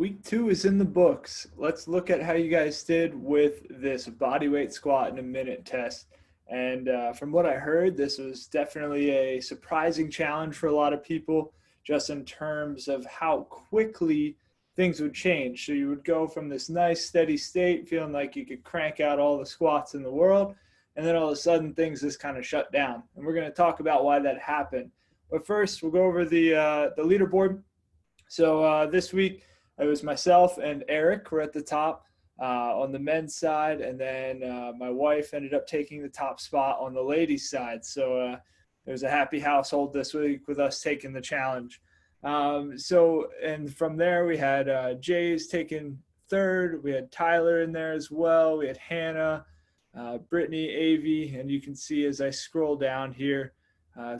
Week 2 is in the books. Let's look at how you guys did with this body weight squat in a minute test. And from what I heard, this was definitely a surprising challenge for a lot of people, just in terms of how quickly things would change. So you would go from this nice steady state, feeling like you could crank out all the squats in the world, and then all of a sudden things just kind of shut down. And we're going to talk about why that happened. But first, we'll go over the leaderboard. So this week, it was myself and Eric were at the top on the men's side, and then my wife ended up taking the top spot on the ladies' side. So it was a happy household this week with us taking the challenge. And from there, we had Jay's taking third. We had Tyler in there as well. We had Hannah, Brittany, Avi, and you can see as I scroll down here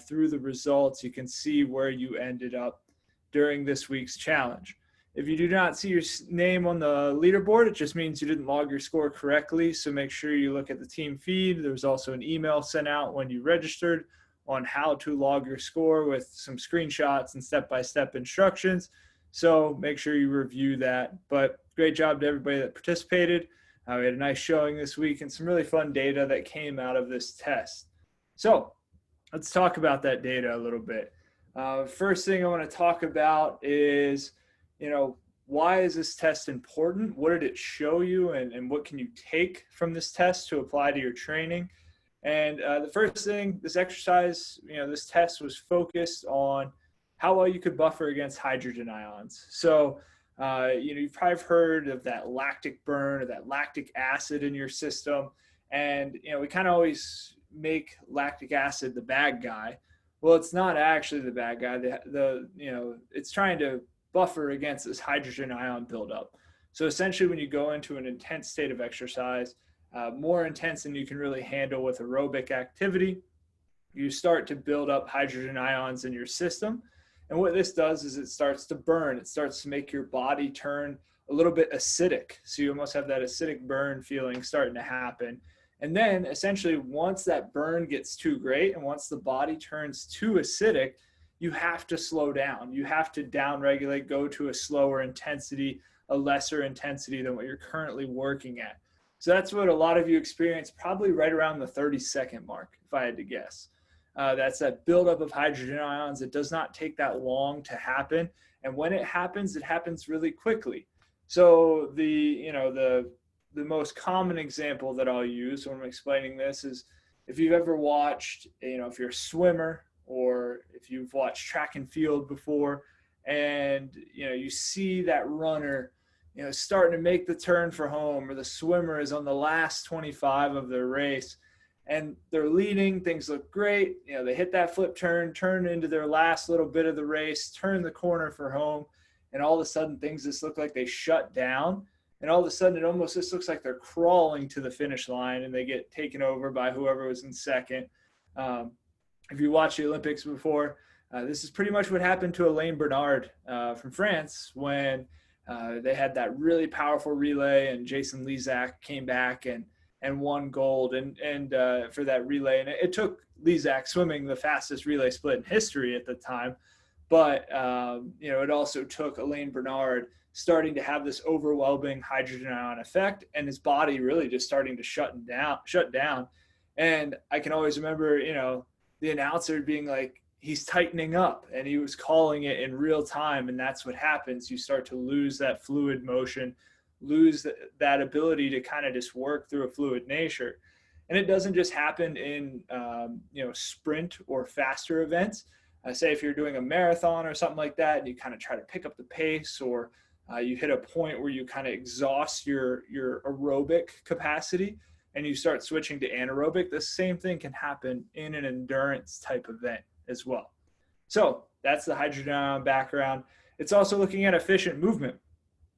through the results, you can see where you ended up during this week's challenge. If you do not see your name on the leaderboard, it just means you didn't log your score correctly. So make sure you look at the team feed. There was also an email sent out when you registered on how to log your score with some screenshots and step-by-step instructions. So make sure you review that. But great job to everybody that participated. We had a nice showing this week and some really fun data that came out of this test. So let's talk about that data a little bit. First thing I want to talk about is, why is this test important? What did it show you, and what can you take from this test to apply to your training? And the first thing, this exercise, this test was focused on how well you could buffer against hydrogen ions. So, you've probably heard of that lactic burn or that lactic acid in your system. And, we kind of always make lactic acid the bad guy. Well, it's not actually the bad guy. It's trying to buffer against this hydrogen ion buildup. So essentially, when you go into an intense state of exercise, more intense than you can really handle with aerobic activity, you start to build up hydrogen ions in your system. And what this does is it starts to burn. It starts to make your body turn a little bit acidic. So you almost have that acidic burn feeling starting to happen. And then essentially, once that burn gets too great and once the body turns too acidic, you have to slow down. You have to downregulate, go to a slower intensity, a lesser intensity than what you're currently working at. So that's what a lot of you experience probably right around the 30-second mark, if I had to guess. That's that buildup of hydrogen ions. It does not take that long to happen. And when it happens really quickly. So the most common example that I'll use when I'm explaining this is if you've ever watched, if you're a swimmer, or if you've watched track and field before, and you see that runner starting to make the turn for home, or the swimmer is on the last 25 of their race and they're leading, things look great, they hit that flip turn into their last little bit of the race, turn the corner for home, and all of a sudden things just look like they shut down, and all of a sudden it almost just looks like they're crawling to the finish line and they get taken over by whoever was in second. If you watched the Olympics before, this is pretty much what happened to Elaine Bernard from France when they had that really powerful relay, and Jason Lezak came back and won gold and for that relay. And it took Lezak swimming the fastest relay split in history at the time. But, it also took Elaine Bernard starting to have this overwhelming hydrogen ion effect, and his body really just starting to shut down. And I can always remember, the announcer being like, he's tightening up, and he was calling it in real time. And that's what happens. You start to lose that fluid motion, lose that ability to kind of just work through a fluid nature. And it doesn't just happen in, sprint or faster events. Say if you're doing a marathon or something like that, and you kind of try to pick up the pace, or you hit a point where you kind of exhaust your aerobic capacity, and you start switching to anaerobic, the same thing can happen in an endurance type event as well. So that's the hydrogen ion background. It's also looking at efficient movement.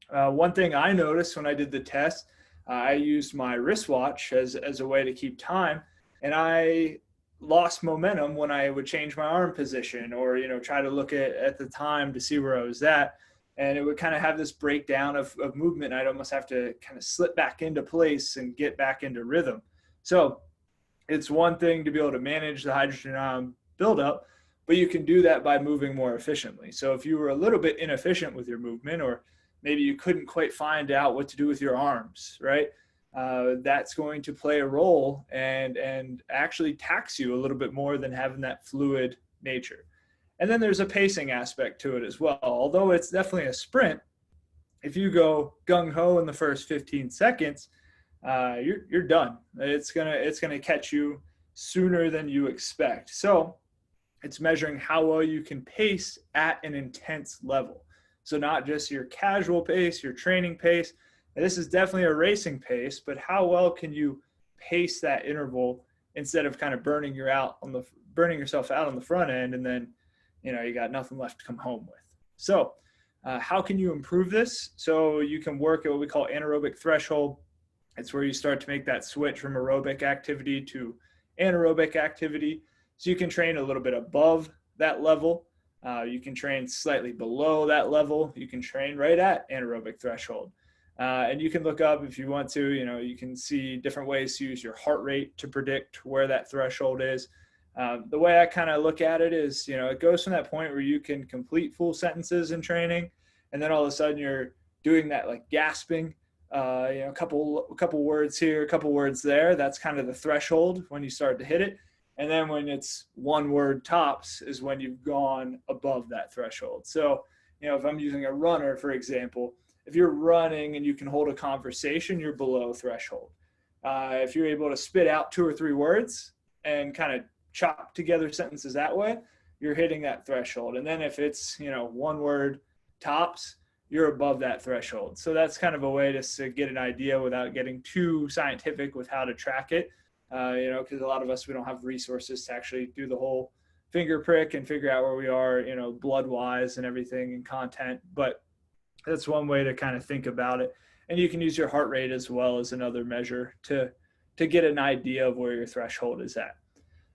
One thing I noticed when I did the test, I used my wristwatch as a way to keep time, and I lost momentum when I would change my arm position, or try to look at the time to see where I was at. And it would kind of have this breakdown of movement. I'd almost have to kind of slip back into place and get back into rhythm. So it's one thing to be able to manage the hydrogen ion buildup, but you can do that by moving more efficiently. So if you were a little bit inefficient with your movement, or maybe you couldn't quite find out what to do with your arms, right? That's going to play a role and actually tax you a little bit more than having that fluid nature. And then there's a pacing aspect to it as well. Although it's definitely a sprint, if you go gung ho in the first 15 seconds, you're done. It's gonna catch you sooner than you expect. So it's measuring how well you can pace at an intense level. So not just your casual pace, your training pace. And this is definitely a racing pace, but how well can you pace that interval instead of kind of burning yourself out on the front end, and then you got nothing left to come home with. So how can you improve this? So you can work at what we call anaerobic threshold. It's where you start to make that switch from aerobic activity to anaerobic activity. So you can train a little bit above that level. You can train slightly below that level. You can train right at anaerobic threshold. And you can look up if you want to, you can see different ways to use your heart rate to predict where that threshold is. The way I kind of look at it is, it goes from that point where you can complete full sentences in training, and then all of a sudden you're doing that like gasping, a couple words here, a couple words there. That's kind of the threshold when you start to hit it. And then when it's one word tops is when you've gone above that threshold. So, if I'm using a runner, for example, if you're running and you can hold a conversation, you're below threshold. If you're able to spit out 2 or 3 words and kind of chop together sentences that way, you're hitting that threshold. And then if it's, one word tops, you're above that threshold. So that's kind of a way to get an idea without getting too scientific with how to track it. Because a lot of us, we don't have resources to actually do the whole finger prick and figure out where we are, blood wise and everything and content. But that's one way to kind of think about it. And you can use your heart rate as well as another measure to get an idea of where your threshold is at.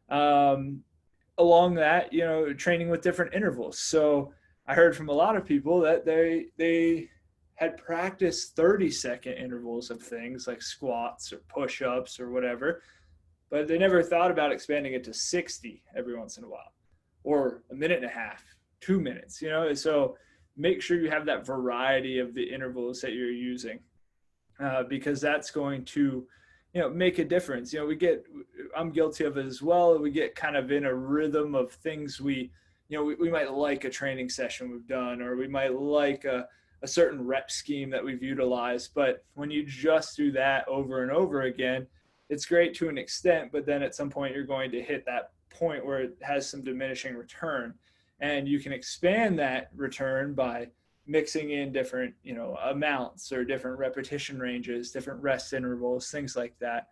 Along that, training with different intervals. So I heard from a lot of people that they had practiced 30-second intervals of things like squats or push-ups or whatever, but they never thought about expanding it to 60 every once in a while, or a minute and a half, 2 minutes, so make sure you have that variety of the intervals that you're using, because that's going to, make a difference. I'm guilty of it as well. We get kind of in a rhythm of things we might like a training session we've done, or we might like a certain rep scheme that we've utilized. But when you just do that over and over again, it's great to an extent, but then at some point you're going to hit that point where it has some diminishing return. And you can expand that return by mixing in different, amounts or different repetition ranges, different rest intervals, things like that.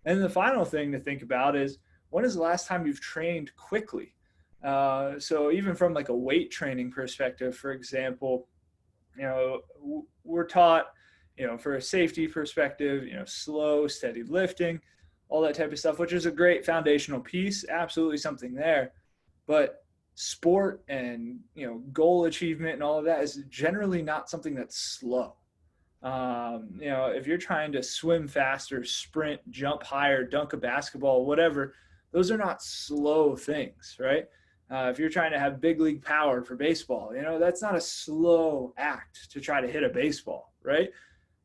And the final thing to think about is, when is the last time you've trained quickly? So even from like a weight training perspective, for example, we're taught, for a safety perspective, slow, steady lifting, all that type of stuff, which is a great foundational piece, absolutely something there. But sport and, goal achievement and all of that is generally not something that's slow. If you're trying to swim faster, sprint, jump higher, dunk a basketball, whatever, those are not slow things, right? If you're trying to have big league power for baseball, that's not a slow act to try to hit a baseball, right?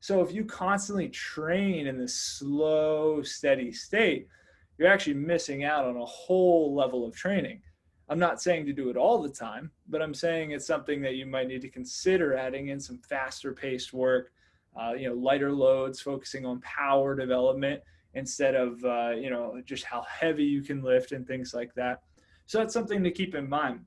So if you constantly train in this slow, steady state, you're actually missing out on a whole level of training. I'm not saying to do it all the time, but I'm saying it's something that you might need to consider adding in some faster paced work, lighter loads, focusing on power development instead of, just how heavy you can lift and things like that. So that's something to keep in mind.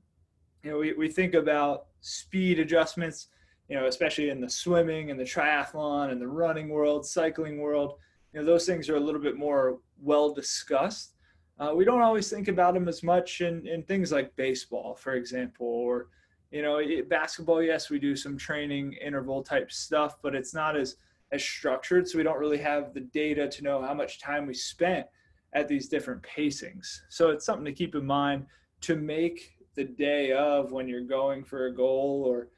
We think about speed adjustments, especially in the swimming and the triathlon and the running world, cycling world. Those things are a little bit more well discussed. We don't always think about them as much in things like baseball, for example, or, basketball. Yes, we do some training interval type stuff, but it's not as structured. So we don't really have the data to know how much time we spent at these different pacings. So it's something to keep in mind to make the day of, when you're going for a goal or,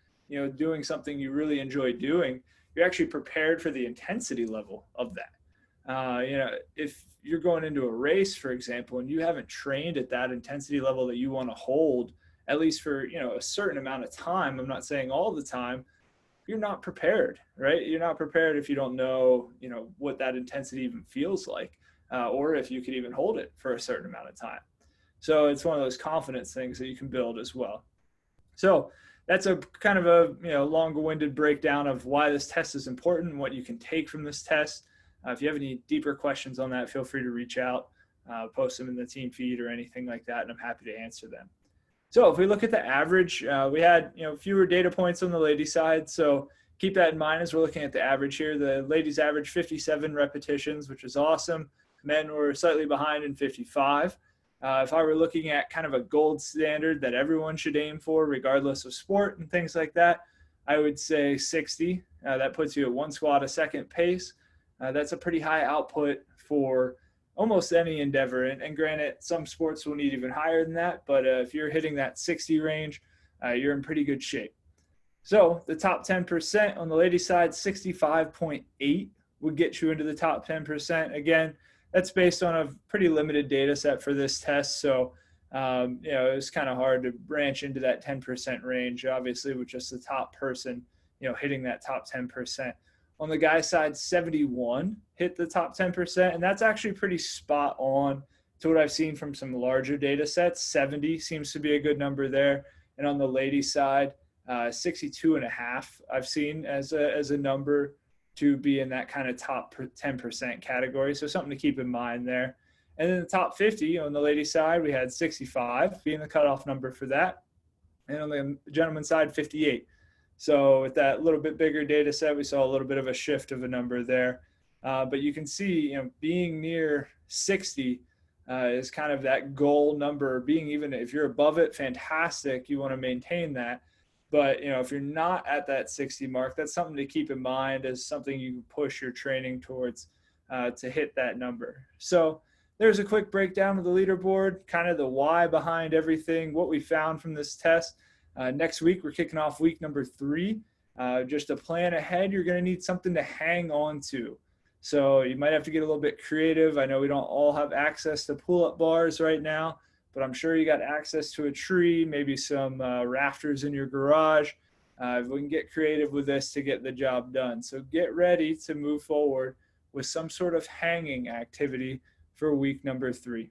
doing something you really enjoy doing, you're actually prepared for the intensity level of that. If you're going into a race, for example, and you haven't trained at that intensity level that you want to hold, at least for, a certain amount of time, I'm not saying all the time, you're not prepared, right? You're not prepared if you don't know, what that intensity even feels like, or if you could even hold it for a certain amount of time. So it's one of those confidence things that you can build as well. So that's a kind of a longer-winded breakdown of why this test is important and what you can take from this test. If you have any deeper questions on that, feel free to reach out, post them in the team feed or anything like that, and I'm happy to answer them. So if we look at the average, we had fewer data points on the ladies' side. So keep that in mind as we're looking at the average here. The ladies averaged 57 repetitions, which is awesome. Men were slightly behind in 55. If I were looking at kind of a gold standard that everyone should aim for, regardless of sport and things like that, I would say 60. That puts you at 1 squat a second pace. That's a pretty high output for almost any endeavor. And granted, some sports will need even higher than that, but if you're hitting that 60 range, you're in pretty good shape. So the top 10% on the ladies' side, 65.8 would get you into the top 10%. Again, that's based on a pretty limited data set for this test. So, it was kind of hard to branch into that 10% range, obviously, with just the top person, hitting that top 10%. On the guy side, 71 hit the top 10%, and that's actually pretty spot on to what I've seen from some larger data sets. 70 seems to be a good number there. And on the ladies' side, 62 and a half I've seen as a number to be in that kind of top 10% category. So something to keep in mind there. And then the top 50 on the ladies' side, we had 65 being the cutoff number for that. And on the gentleman's side, 58. So with that little bit bigger data set, we saw a little bit of a shift of a number there. But you can see, being near 60 is kind of that goal number. Being, even if you're above it, fantastic. You want to maintain that. But, if you're not at that 60 mark, that's something to keep in mind as something you can push your training towards to hit that number. So there's a quick breakdown of the leaderboard, kind of the why behind everything, what we found from this test. Next week, we're kicking off week number 3. Just to plan ahead, you're going to need something to hang on to. So you might have to get a little bit creative. I know we don't all have access to pull-up bars right now, but I'm sure you got access to a tree, maybe some rafters in your garage. We can get creative with this to get the job done. So get ready to move forward with some sort of hanging activity for week number 3.